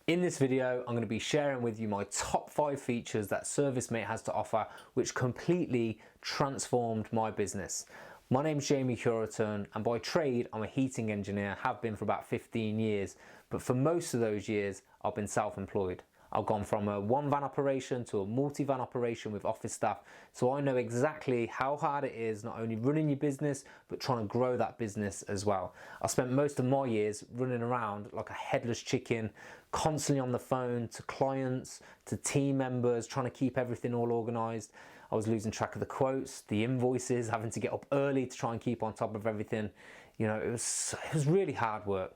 In this video, I'm going to be sharing with you my top 5 features that ServiceM8 has to offer, which completely transformed my business. My name's Jamie Curiton, and by trade, I'm a heating engineer, have been for about 15 years, but for most of those years, I've been self-employed. I've gone from a one van operation to a multi-van operation with office staff, so I know exactly how hard it is not only running your business, but trying to grow that business as well. I spent most of my years running around like a headless chicken, constantly on the phone to clients, to team members, trying to keep everything all organised. I was losing track of the quotes, the invoices, having to get up early to try and keep on top of everything. You know, it was really hard work.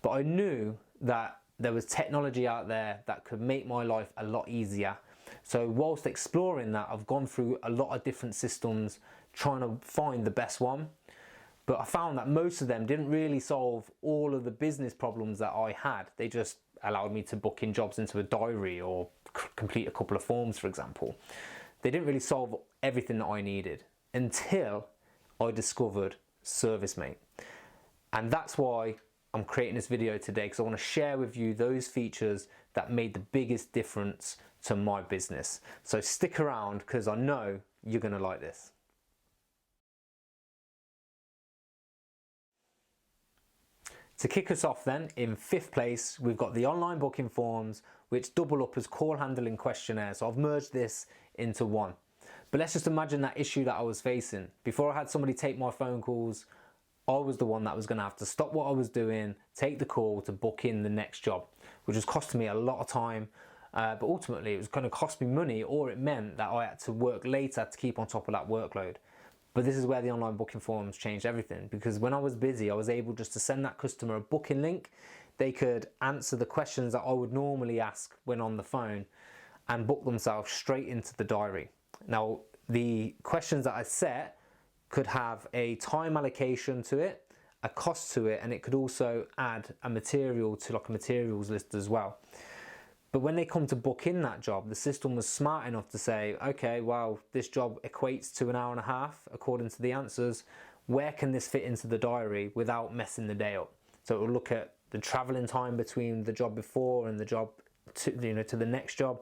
But I knew that there was technology out there that could make my life a lot easier. So whilst exploring that, I've gone through a lot of different systems trying to find the best one. But I found that most of them didn't really solve all of the business problems that I had. They just allowed me to book in jobs into a diary or complete a couple of forms, for example. They didn't really solve everything that I needed until I discovered ServiceM8. And that's why I'm creating this video today, because I want to share with you those features that made the biggest difference to my business. So stick around, because I know you're going to like this. To kick us off then, in 5th place, we've got the online booking forms, which double up as call handling questionnaires. So I've merged this into one. But let's just imagine that issue that I was facing. Before I had somebody take my phone calls, I was the one that was going to have to stop what I was doing, take the call to book in the next job, which was costing me a lot of time. But ultimately, it was going to cost me money, or it meant that I had to work later to keep on top of that workload. But this is where the online booking forms changed everything, because when I was busy, I was able just to send that customer a booking link. They could answer the questions that I would normally ask when on the phone and book themselves straight into the diary. Now, the questions that I set could have a time allocation to it, a cost to it, and it could also add a material to like a materials list as well. But when they come to book in that job, the system was smart enough to say, okay, well, this job equates to an hour and a half according to the answers. Where can this fit into the diary without messing the day up? So it will look at the traveling time between the job before and the job to the next job.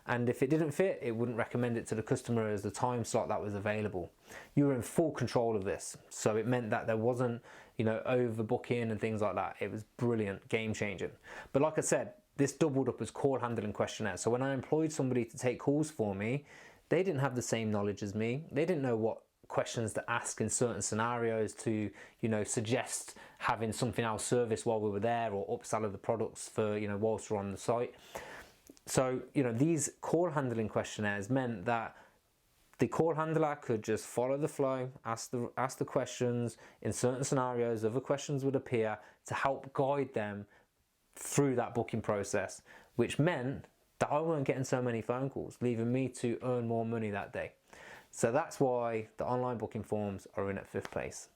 And if it didn't fit, it wouldn't recommend it to the customer as the time slot that was available. You were in full control of this. So it meant that there wasn't, overbooking and things like that. It was brilliant, game changing. But like I said, this doubled up as call handling questionnaire. So when I employed somebody to take calls for me, they didn't have the same knowledge as me. They didn't know what questions to ask in certain scenarios to, suggest having something else serviced while we were there, or upsell of the products for, whilst we're on the site. So, these call handling questionnaires meant that the call handler could just follow the flow, ask the questions. In certain scenarios, other questions would appear to help guide them through that booking process, which meant that I weren't getting so many phone calls, leaving me to earn more money that day. So that's why the online booking forms are in at 5th place.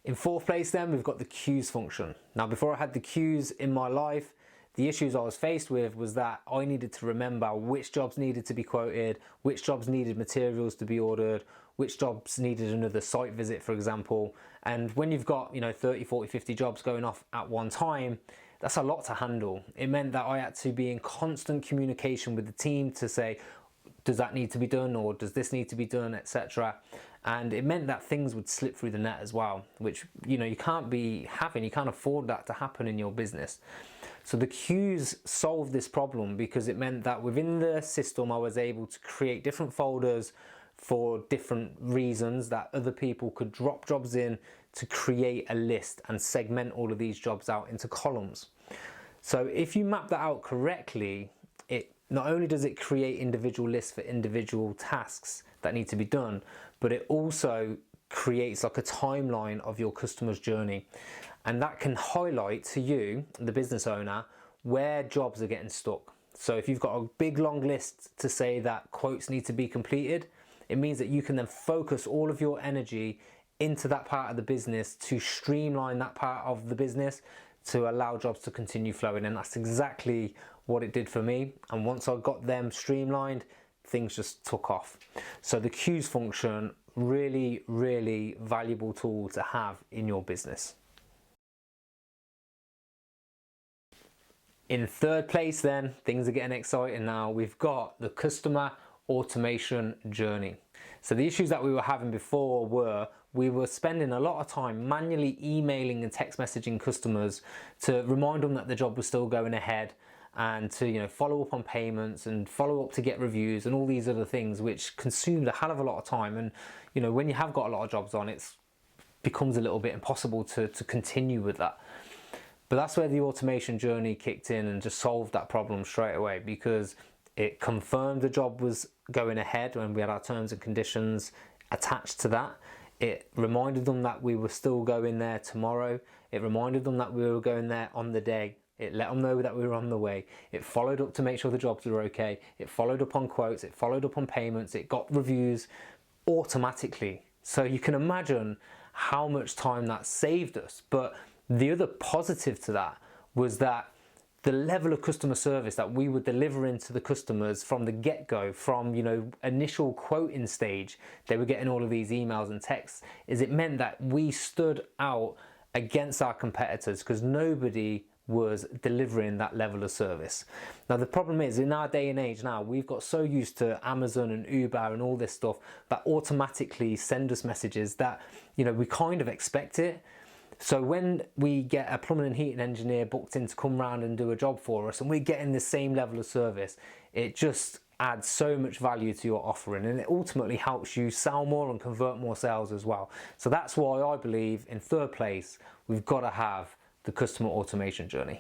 In 4th place then, we've got the queues function. Now, before I had the queues in my life, the issues I was faced with was that I needed to remember which jobs needed to be quoted, which jobs needed materials to be ordered, which jobs needed another site visit, for example. And when you've got, 30, 40, 50 jobs going off at one time, that's a lot to handle. It meant that I had to be in constant communication with the team to say, does that need to be done, or does this need to be done, etc. And it meant that things would slip through the net as well, which you can't afford that to happen in your business. So the queues solved this problem, because it meant that within the system I was able to create different folders for different reasons, that other people could drop jobs in to create a list and segment all of these jobs out into columns. So if you map that out correctly, it not only does it create individual lists for individual tasks that need to be done, but it also creates like a timeline of your customer's journey. And that can highlight to you, the business owner, where jobs are getting stuck. So if you've got a big long list to say that quotes need to be completed, it means that you can then focus all of your energy into that part of the business to streamline that part of the business to allow jobs to continue flowing. And that's exactly what it did for me. And once I got them streamlined, things just took off. So the queues function, really, really valuable tool to have in your business. In third place then, things are getting exciting now, we've got the customer automation journey. So the issues that we were having before were we were spending a lot of time manually emailing and text messaging customers to remind them that the job was still going ahead, and to follow up on payments and follow up to get reviews and all these other things, which consumed a hell of a lot of time. And when you have got a lot of jobs on, it becomes a little bit impossible to continue with that. But that's where the automation journey kicked in and just solved that problem straight away, because it confirmed the job was going ahead when we had our terms and conditions attached to that. It reminded them that we were still going there tomorrow. It reminded them that we were going there on the day. It let them know that we were on the way. It followed up to make sure the jobs were okay. It followed up on quotes. It followed up on payments. It got reviews automatically. So you can imagine how much time that saved us. But the other positive to that was that the level of customer service that we were delivering to the customers from the get-go, from initial quoting stage, they were getting all of these emails and texts, it meant that we stood out against our competitors, because nobody was delivering that level of service. Now the problem is, in our day and age now, we've got so used to Amazon and Uber and all this stuff that automatically send us messages that we kind of expect it. So when we get a plumbing and heating engineer booked in to come round and do a job for us, and we're getting the same level of service, it just adds so much value to your offering, and it ultimately helps you sell more and convert more sales as well. So that's why I believe in third place, we've got to have the customer automation journey.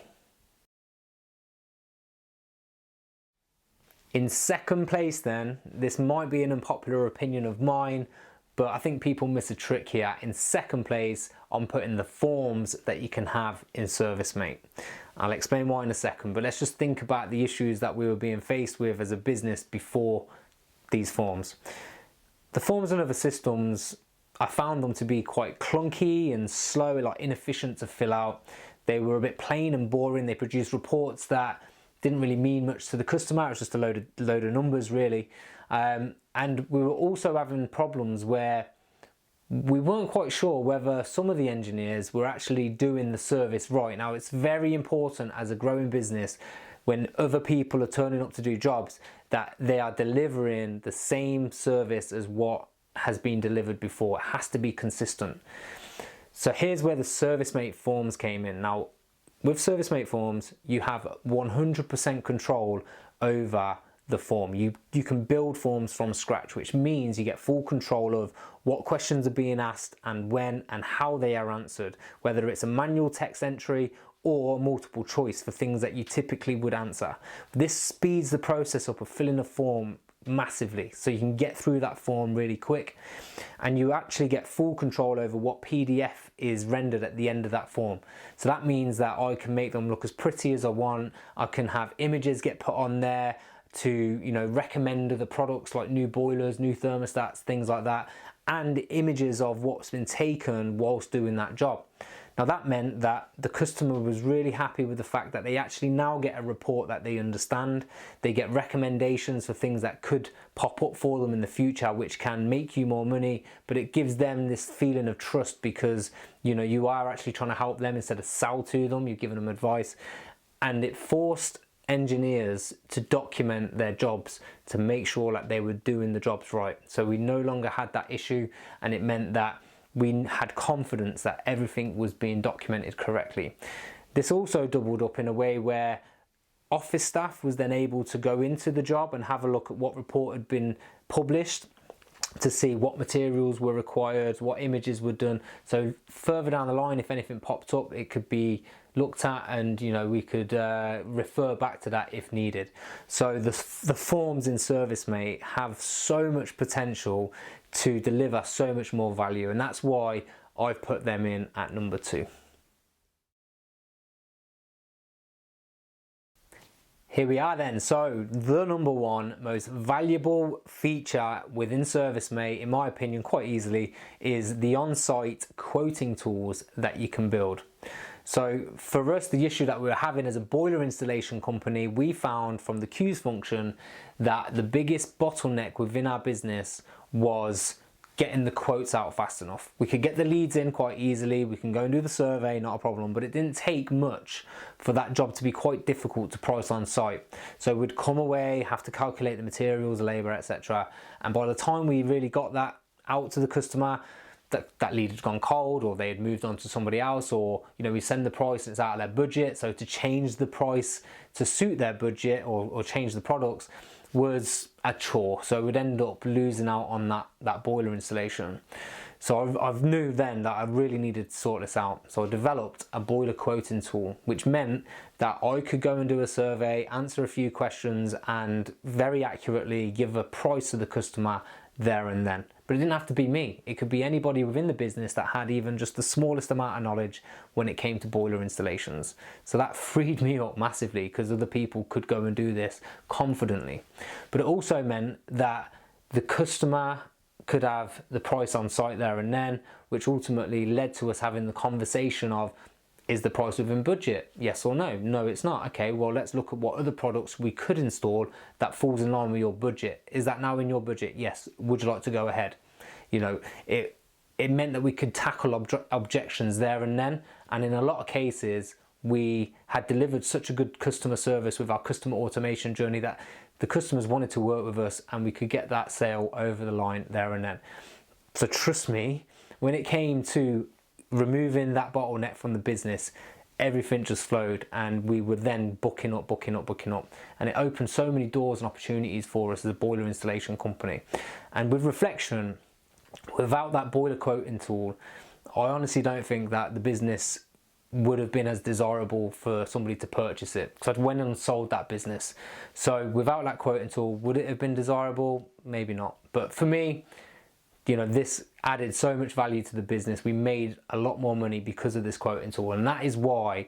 In second place then, this might be an unpopular opinion of mine, but I think people miss a trick here. In second place, I'm putting the forms that you can have in ServiceM8. I'll explain why in a second, but let's just think about the issues that we were being faced with as a business before these forms. The forms and other systems, I found them to be quite clunky and slow, like inefficient to fill out. They were a bit plain and boring. They produced reports that didn't really mean much to the customer. It was just a load of numbers, really. And we were also having problems where we weren't quite sure whether some of the engineers were actually doing the service right. Now, it's very important as a growing business, when other people are turning up to do jobs, that they are delivering the same service as what has been delivered before. It has to be consistent. So here's where the ServiceM8 forms came in. Now, with ServiceM8 forms, you have 100% control over the form. You can build forms from scratch, which means you get full control of what questions are being asked and when and how they are answered, whether it's a manual text entry or multiple choice for things that you typically would answer. This speeds the process up of filling a form massively, so you can get through that form really quick, and you actually get full control over what PDF is rendered at the end of that form. So that means that I can make them look as pretty as I want. I can have images get put on there to recommend the products, like new boilers, new thermostats, things like that, and images of what's been taken whilst doing that job. Now that meant that the customer was really happy with the fact that they actually now get a report that they understand. They get recommendations for things that could pop up for them in the future, which can make you more money, but it gives them this feeling of trust, because you are actually trying to help them instead of sell to them. You're giving them advice, and it forced engineers to document their jobs to make sure that they were doing the jobs right. So we no longer had that issue, and it meant that we had confidence that everything was being documented correctly. This also doubled up in a way where office staff was then able to go into the job and have a look at what report had been published to see what materials were required, what images were done. So further down the line, if anything popped up, it could be looked at, and we could refer back to that if needed. So the forms in ServiceM8 have so much potential to deliver so much more value, and that's why I've put them in at number 2. Here we are then. So the number 1 most valuable feature within ServiceM8, in my opinion, quite easily, is the on-site quoting tools that you can build. So for us, the issue that we were having as a boiler installation company, we found from the queues function that the biggest bottleneck within our business was getting the quotes out fast enough. We could get the leads in quite easily, we can go and do the survey, not a problem, but it didn't take much for that job to be quite difficult to price on site. So we'd come away, have to calculate the materials, labour, etc. And by the time we really got that out to the customer, that lead had gone cold, or they had moved on to somebody else, or we send the price and it's out of their budget. So to change the price to suit their budget or change the products was a chore. So we'd end up losing out on that boiler installation. So I knew then that I really needed to sort this out. So I developed a boiler quoting tool, which meant that I could go and do a survey, answer a few questions, and very accurately give a price to the customer there and then. But it didn't have to be me. It could be anybody within the business that had even just the smallest amount of knowledge when it came to boiler installations. So that freed me up massively, because other people could go and do this confidently. But it also meant that the customer could have the price on site there and then, which ultimately led to us having the conversation of, is the price within budget? Yes or no? No, it's not. Okay, well, let's look at what other products we could install that falls in line with your budget. Is that now in your budget? Yes. Would you like to go ahead? It meant that we could tackle objections there and then. And in a lot of cases, we had delivered such a good customer service with our customer automation journey that the customers wanted to work with us, and we could get that sale over the line there and then. So trust me, when it came to removing that bottleneck from the business, everything just flowed, and we were then booking up, and it opened so many doors and opportunities for us as a boiler installation company. And with reflection, without that boiler quoting tool, I honestly don't think that the business would have been as desirable for somebody to purchase it. So I'd went and sold that business. So without that quoting tool, would it have been desirable? Maybe not. But for me, this added so much value to the business. We made a lot more money because of this quoting tool, and that is why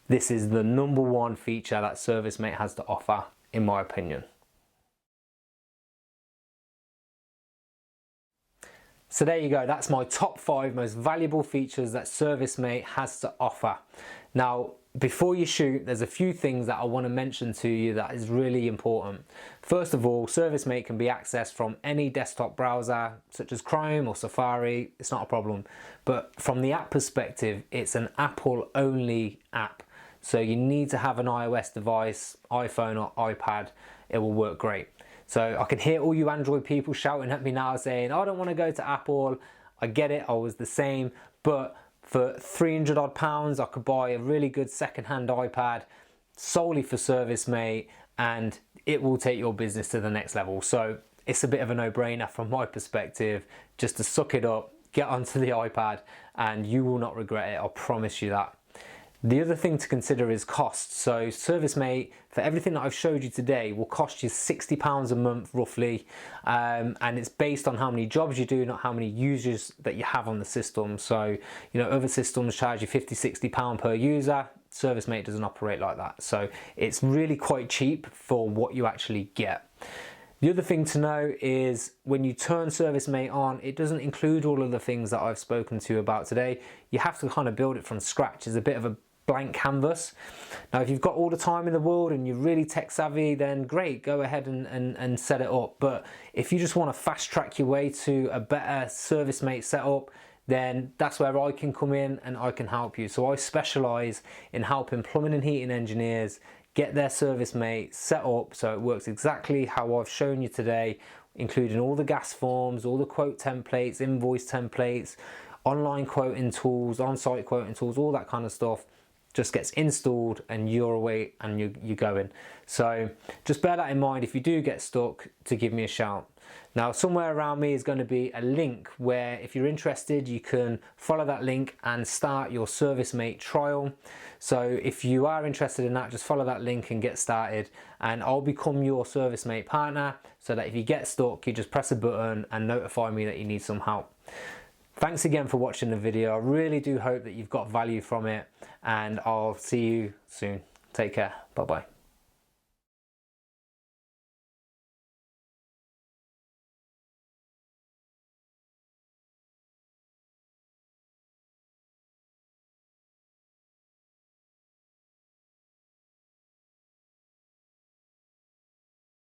this is the #1 feature that ServiceMate has to offer, in my opinion. So there you go, that's my top 5 most valuable features that ServiceMate has to offer. Now, before you shoot, there's a few things that I want to mention to you that is really important. First of all, ServiceMate can be accessed from any desktop browser, such as Chrome or Safari. It's not a problem. But from the app perspective, it's an Apple-only app. So you need to have an iOS device, iPhone or iPad. It will work great. So I can hear all you Android people shouting at me now saying, I don't want to go to Apple. I get it, I was the same. But for £300 odd, I could buy a really good second-hand iPad solely for ServiceMate, and it will take your business to the next level. So it's a bit of a no-brainer from my perspective, just to suck it up, get onto the iPad, and you will not regret it, I promise you that. The other thing to consider is cost. So ServiceMate, for everything that I've showed you today, will cost you £60 a month roughly, and it's based on how many jobs you do, not how many users that you have on the system. So other systems charge you £50–60 per user. ServiceMate doesn't operate like that, so it's really quite cheap for what you actually get. The other thing to know is when you turn ServiceMate on, it doesn't include all of the things that I've spoken to you about today. You have to kind of build it from scratch. It's a bit of a blank canvas. Now, if you've got all the time in the world and you're really tech savvy, then great, go ahead and set it up. But if you just want to fast track your way to a better ServiceMate setup, then that's where I can come in and I can help you. So I specialize in helping plumbing and heating engineers get their ServiceMate set up so it works exactly how I've shown you today, including all the gas forms, all the quote templates, invoice templates, online quoting tools, on-site quoting tools, all that kind of stuff just gets installed and you're away and you're going. So just bear that in mind if you do get stuck, to give me a shout. Now, somewhere around me is going to be a link where if you're interested, you can follow that link and start your ServiceMate trial. So if you are interested in that, just follow that link and get started, and I'll become your ServiceMate partner so that if you get stuck, you just press a button and notify me that you need some help. Thanks again for watching the video. I really do hope that you've got value from it, and I'll see you soon. Take care. Bye-bye.